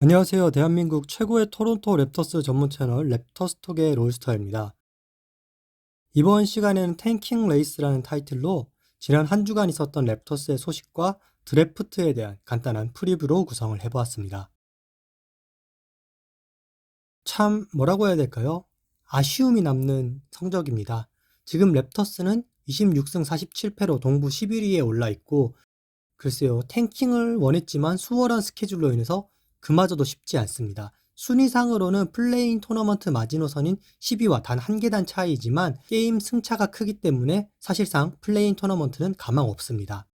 안녕하세요. 대한민국 최고의 토론토 랩터스 전문 채널 랩터스톡의 롤스터입니다. 이번 시간에는 탱킹 레이스라는 타이틀로 지난 한 주간 있었던 랩터스의 소식과 드래프트에 대한 간단한 프리뷰로 구성을 해보았습니다. 참 뭐라고 해야 될까요? 아쉬움이 남는 성적입니다. 지금 랩터스는 26승 47패로 동부 11위에 올라 있고, 글쎄요, 탱킹을 원했지만 수월한 스케줄로 인해서 그마저도 쉽지 않습니다. 순위상으로는 플레이인 토너먼트 마지노선인 10위와 단 한 계단 차이지만 게임 승차가 크기 때문에 사실상 플레이인 토너먼트는 가망 없습니다.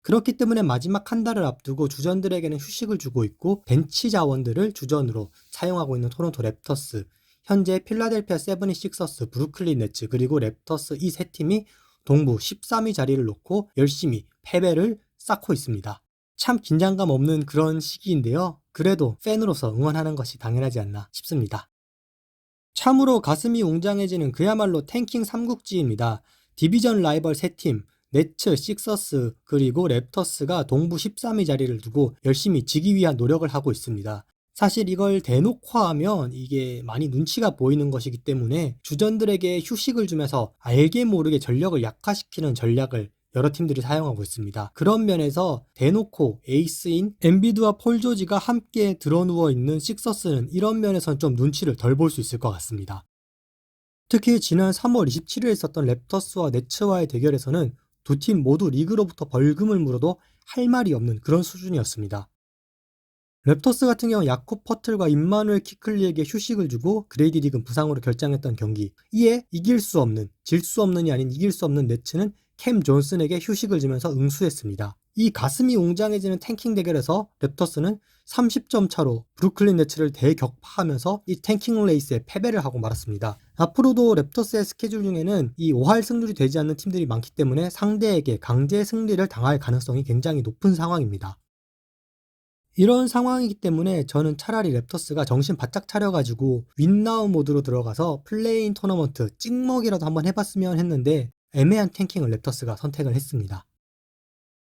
그렇기 때문에 마지막 한 달을 앞두고 주전들에게는 휴식을 주고 있고 벤치 자원들을 주전으로 사용하고 있는 토론토 랩터스, 현재 필라델피아 세븐이식서스, 브루클린 네츠 그리고 랩터스 이 세 팀이 동부 13위 자리를 놓고 열심히 패배를 쌓고 있습니다. 참 긴장감 없는 그런 시기인데요. 그래도 팬으로서 응원하는 것이 당연하지 않나 싶습니다. 참으로 가슴이 웅장해지는 그야말로 탱킹 삼국지입니다. 디비전 라이벌 3팀, 네츠, 식서스, 그리고 랩터스가 동부 13위 자리를 두고 열심히 지기 위한 노력을 하고 있습니다. 사실 이걸 대놓고 하면 이게 많이 눈치가 보이는 것이기 때문에 주전들에게 휴식을 주면서 알게 모르게 전력을 약화시키는 전략을 여러 팀들이 사용하고 있습니다. 그런 면에서 대놓고 에이스인 엔비드와 폴 조지가 함께 드러누워 있는 식서스는 이런 면에선 좀 눈치를 덜 볼 수 있을 것 같습니다. 특히 지난 3월 27일에 있었던 랩터스와 네츠와의 대결에서는 두 팀 모두 리그로부터 벌금을 물어도 할 말이 없는 그런 수준이었습니다. 랩터스 같은 경우 야코 퍼틀과 임마누엘 키클리에게 휴식을 주고 그레이디 딕은 부상으로 결장했던 경기, 이에 이길 수 없는, 질 수 없는이 아닌 이길 수 없는 네츠는 캠 존슨에게 휴식을 주면서 응수했습니다. 이 가슴이 웅장해지는 탱킹 대결에서 랩터스는 30점 차로 브루클린 네츠를 대격파하면서 이 탱킹 레이스에 패배를 하고 말았습니다. 앞으로도 랩터스의 스케줄 중에는 이 5할 승률이 되지 않는 팀들이 많기 때문에 상대에게 강제 승리를 당할 가능성이 굉장히 높은 상황입니다. 이런 상황이기 때문에 저는 차라리 랩터스가 정신 바짝 차려가지고 윈나우 모드로 들어가서 플레이인 토너먼트 찍먹이라도 한번 해봤으면 했는데 애매한 탱킹을 랩터스가 선택을 했습니다.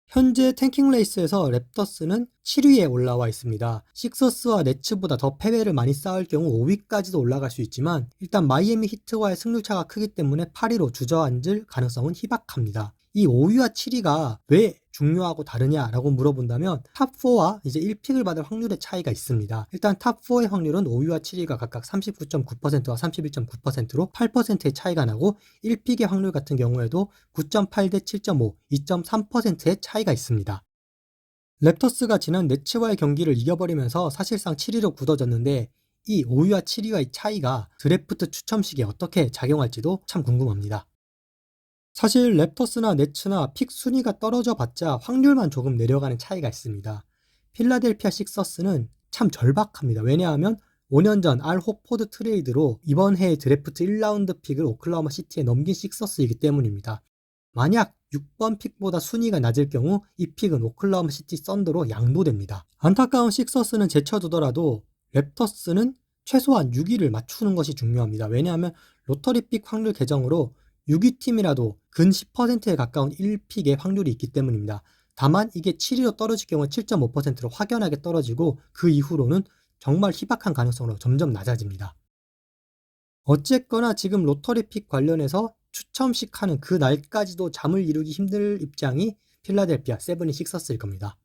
현재 탱킹 레이스에서 랩터스는 7위에 올라와 있습니다. 식서스와 네츠보다 더 패배를 많이 쌓을 경우 5위까지도 올라갈 수 있지만 일단 마이애미 히트와의 승률차가 크기 때문에 8위로 주저앉을 가능성은 희박합니다. 이 5위와 7위가 왜 중요하고 다르냐라고 물어본다면 탑4와 이제 1픽을 받을 확률의 차이가 있습니다. 일단 탑4의 확률은 5위와 7위가 각각 39.9%와 31.9%로 8%의 차이가 나고 1픽의 확률 같은 경우에도 9.8 대 7.5, 2.3%의 차이가 있습니다. 랩터스가 지난 네츠와의 경기를 이겨버리면서 사실상 7위로 굳어졌는데 이 5위와 7위와의 차이가 드래프트 추첨식에 어떻게 작용할지도 참 궁금합니다. 사실 랩터스나 네츠나 픽 순위가 떨어져 봤자 확률만 조금 내려가는 차이가 있습니다. 필라델피아 식서스는 참 절박합니다. 왜냐하면 5년 전 알 호포드 트레이드로 이번 해의 드래프트 1라운드 픽을 오클라호마 시티에 넘긴 식서스이기 때문입니다. 만약 6번 픽보다 순위가 낮을 경우 이 픽은 오클라호마 시티 썬더로 양도됩니다. 안타까운 식서스는 제쳐두더라도 랩터스는 최소한 6위를 맞추는 것이 중요합니다. 왜냐하면 로터리 픽 확률 개정으로 6위 팀이라도 근 10%에 가까운 1픽의 확률이 있기 때문입니다. 다만 이게 7위로 떨어질 경우 7.5%로 확연하게 떨어지고 그 이후로는 정말 희박한 가능성으로 점점 낮아집니다. 어쨌거나 지금 로터리 픽 관련해서 추첨식 하는 그 날까지도 잠을 이루기 힘들 입장이 필라델피아 세븐이식서스일 겁니다.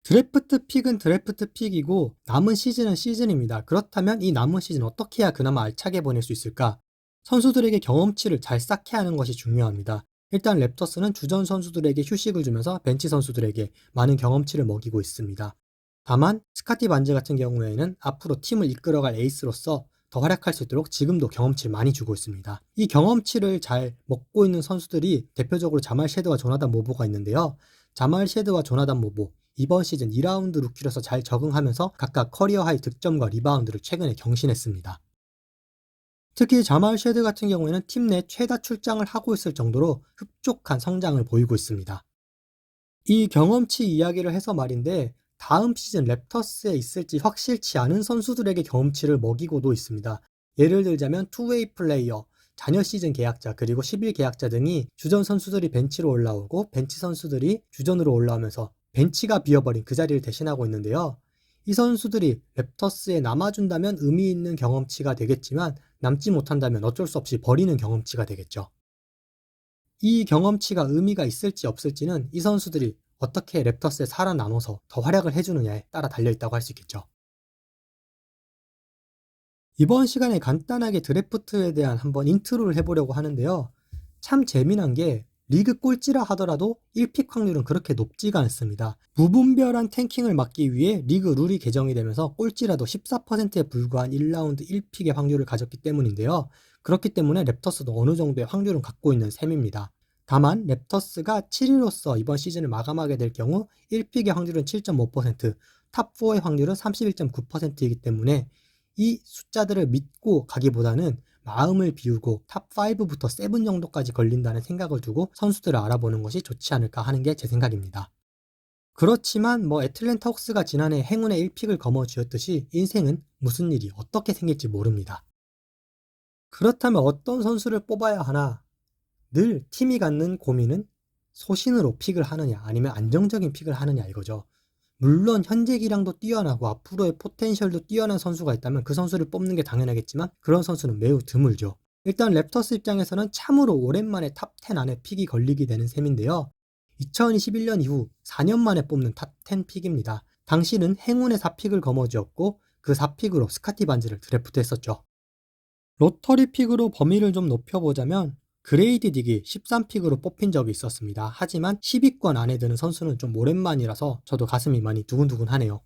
드래프트 픽은 드래프트 픽이고 남은 시즌은 시즌입니다. 그렇다면 이 남은 시즌 어떻게 해야 그나마 알차게 보낼 수 있을까? 선수들에게 경험치를 잘 쌓게 하는 것이 중요합니다. 일단 랩터스는 주전 선수들에게 휴식을 주면서 벤치 선수들에게 많은 경험치를 먹이고 있습니다. 다만 스카티 반즈 같은 경우에는 앞으로 팀을 이끌어갈 에이스로서 더 활약할 수 있도록 지금도 경험치를 많이 주고 있습니다. 이 경험치를 잘 먹고 있는 선수들이 대표적으로 자말 쉐드와 조나단 모보가 있는데요. 자말 쉐드와 조나단 모보 이번 시즌 2라운드 루키로서 잘 적응하면서 각각 커리어 하이 득점과 리바운드를 최근에 경신했습니다. 특히 자말 쉐드 같은 경우에는 팀 내 최다 출장을 하고 있을 정도로 흡족한 성장을 보이고 있습니다. 이 경험치 이야기를 해서 말인데 다음 시즌 랩터스에 있을지 확실치 않은 선수들에게 경험치를 먹이고도 있습니다. 예를 들자면 투웨이 플레이어, 잔여 시즌 계약자 그리고 10일 계약자 등이 주전 선수들이 벤치로 올라오고 벤치 선수들이 주전으로 올라오면서 벤치가 비어버린 그 자리를 대신하고 있는데요. 이 선수들이 랩터스에 남아준다면 의미 있는 경험치가 되겠지만 남지 못한다면 어쩔 수 없이 버리는 경험치가 되겠죠. 이 경험치가 의미가 있을지 없을지는 이 선수들이 어떻게 랩터스에 살아남아서 더 활약을 해주느냐에 따라 달려있다고 할 수 있겠죠. 이번 시간에 간단하게 드래프트에 대한 한번 인트로를 해보려고 하는데요. 참 재미난 게 리그 꼴찌라 하더라도 1픽 확률은 그렇게 높지가 않습니다. 무분별한 탱킹을 막기 위해 리그 룰이 개정이 되면서 꼴찌라도 14%에 불과한 1라운드 1픽의 확률을 가졌기 때문인데요. 그렇기 때문에 랩터스도 어느 정도의 확률은 갖고 있는 셈입니다. 다만 랩터스가 7위로서 이번 시즌을 마감하게 될 경우 1픽의 확률은 7.5%, 탑4의 확률은 31.9%이기 때문에 이 숫자들을 믿고 가기보다는 마음을 비우고 탑5부터 7 정도까지 걸린다는 생각을 두고 선수들을 알아보는 것이 좋지 않을까 하는 게 제 생각입니다. 그렇지만 애틀랜타 혹스가 지난해 행운의 1픽을 거머쥐었듯이 인생은 무슨 일이 어떻게 생길지 모릅니다. 그렇다면 어떤 선수를 뽑아야 하나? 늘 팀이 갖는 고민은 소신으로 픽을 하느냐 아니면 안정적인 픽을 하느냐 이거죠. 물론 현재 기량도 뛰어나고 앞으로의 포텐셜도 뛰어난 선수가 있다면 그 선수를 뽑는 게 당연하겠지만 그런 선수는 매우 드물죠. 일단 랩터스 입장에서는 참으로 오랜만에 탑10 안에 픽이 걸리게 되는 셈인데요. 2021년 이후 4년 만에 뽑는 탑10 픽입니다. 당시는 행운의 4픽을 거머쥐었고 그 4픽으로 스카티 반즈를 드래프트했었죠. 로터리 픽으로 범위를 좀 높여보자면 그레이디 딕이 13픽으로 뽑힌 적이 있었습니다. 하지만 10위권 안에 드는 선수는 좀 오랜만이라서 저도 가슴이 많이 두근두근하네요.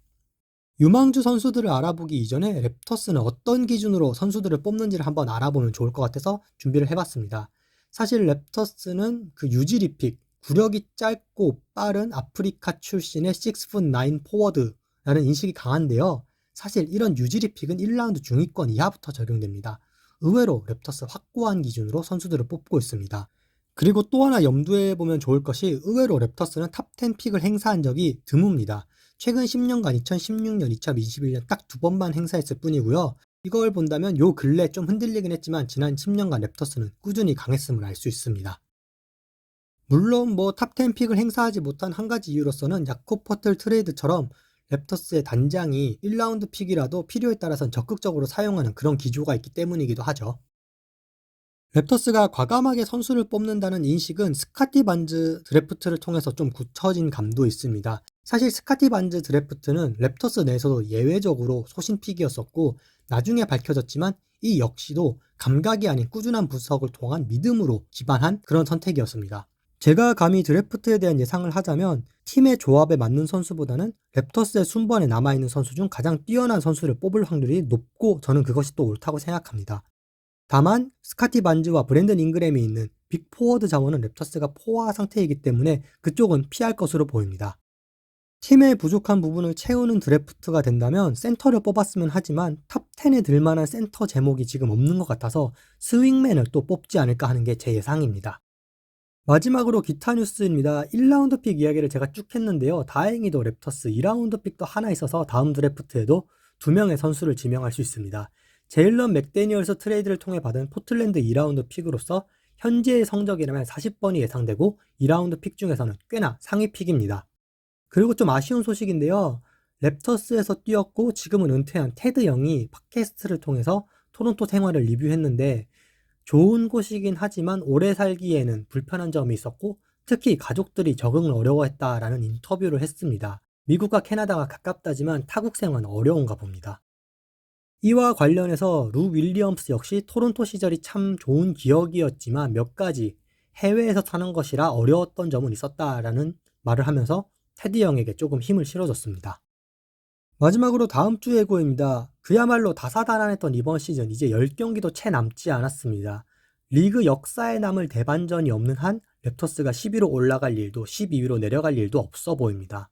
유망주 선수들을 알아보기 이전에 랩터스는 어떤 기준으로 선수들을 뽑는지를 한번 알아보면 좋을 것 같아서 준비를 해봤습니다. 사실 랩터스는 그 유지리 픽, 구력이 짧고 빠른 아프리카 출신의 6'9 포워드라는 인식이 강한데요. 사실 이런 유지리 픽은 1라운드 중위권 이하부터 적용됩니다. 의외로 랩터스 확고한 기준으로 선수들을 뽑고 있습니다. 그리고 또 하나 염두에 보면 좋을 것이 의외로 랩터스는 탑10 픽을 행사한 적이 드뭅니다. 최근 10년간 2016년, 2021년 딱 2번만 행사했을 뿐이고요. 이걸 본다면 요 근래 좀 흔들리긴 했지만 지난 10년간 랩터스는 꾸준히 강했음을 알 수 있습니다. 물론 탑10 픽을 행사하지 못한 한 가지 이유로서는 야코 퍼틀 트레이드처럼 랩터스의 단장이 1라운드 픽이라도 필요에 따라서는 적극적으로 사용하는 그런 기조가 있기 때문이기도 하죠. 랩터스가 과감하게 선수를 뽑는다는 인식은 스카티 반즈 드래프트를 통해서 좀 굳혀진 감도 있습니다. 사실 스카티 반즈 드래프트는 랩터스 내에서도 예외적으로 소신 픽이었었고 나중에 밝혀졌지만 이 역시도 감각이 아닌 꾸준한 분석을 통한 믿음으로 기반한 그런 선택이었습니다. 제가 감히 드래프트에 대한 예상을 하자면 팀의 조합에 맞는 선수보다는 랩터스의 순번에 남아있는 선수 중 가장 뛰어난 선수를 뽑을 확률이 높고 저는 그것이 또 옳다고 생각합니다. 다만 스카티 반즈와 브랜든 잉그램이 있는 빅 포워드 자원은 랩터스가 포화 상태이기 때문에 그쪽은 피할 것으로 보입니다. 팀의 부족한 부분을 채우는 드래프트가 된다면 센터를 뽑았으면 하지만 탑10에 들만한 센터 제목이 지금 없는 것 같아서 스윙맨을 또 뽑지 않을까 하는 게 제 예상입니다. 마지막으로 기타 뉴스입니다. 1라운드 픽 이야기를 제가 쭉 했는데요. 다행히도 랩터스 2라운드 픽도 하나 있어서 다음 드래프트에도 2명의 선수를 지명할 수 있습니다. 제일런 맥데니얼스 트레이드를 통해 받은 포틀랜드 2라운드 픽으로서 현재의 성적이라면 40번이 예상되고 2라운드 픽 중에서는 꽤나 상위 픽입니다. 그리고 좀 아쉬운 소식인데요. 랩터스에서 뛰었고 지금은 은퇴한 테드 영이 팟캐스트를 통해서 토론토 생활을 리뷰했는데 좋은 곳이긴 하지만 오래 살기에는 불편한 점이 있었고 특히 가족들이 적응을 어려워했다라는 인터뷰를 했습니다. 미국과 캐나다가 가깝다지만 타국 생활은 어려운가 봅니다. 이와 관련해서 루 윌리엄스 역시 토론토 시절이 참 좋은 기억이었지만 몇 가지 해외에서 사는 것이라 어려웠던 점은 있었다라는 말을 하면서 테디 형에게 조금 힘을 실어줬습니다. 마지막으로 다음 주 예고입니다. 그야말로 다사다난했던 이번 시즌 이제 10경기도 채 남지 않았습니다. 리그 역사에 남을 대반전이 없는 한 랩터스가 10위로 올라갈 일도 12위로 내려갈 일도 없어 보입니다.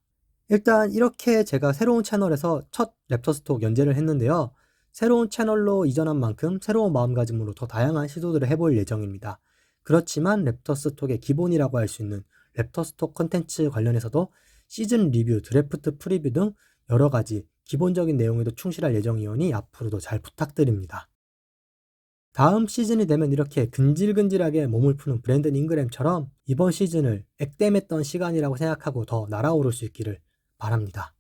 일단 이렇게 제가 새로운 채널에서 첫 랩터스톡 연재를 했는데요. 새로운 채널로 이전한 만큼 새로운 마음가짐으로 더 다양한 시도들을 해볼 예정입니다. 그렇지만 랩터스톡의 기본이라고 할 수 있는 랩터스톡 콘텐츠 관련해서도 시즌 리뷰, 드래프트 프리뷰 등 여러 가지 기본적인 내용에도 충실할 예정이오니 앞으로도 잘 부탁드립니다. 다음 시즌이 되면 이렇게 근질근질하게 몸을 푸는 브랜든 잉그램처럼 이번 시즌을 액땜했던 시간이라고 생각하고 더 날아오를 수 있기를 바랍니다.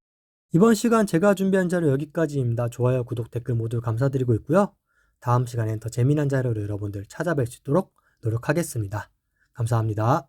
이번 시간 제가 준비한 자료 여기까지입니다. 좋아요, 구독, 댓글 모두 감사드리고 있고요. 다음 시간엔 더 재미난 자료를 여러분들 찾아뵐 수 있도록 노력하겠습니다. 감사합니다.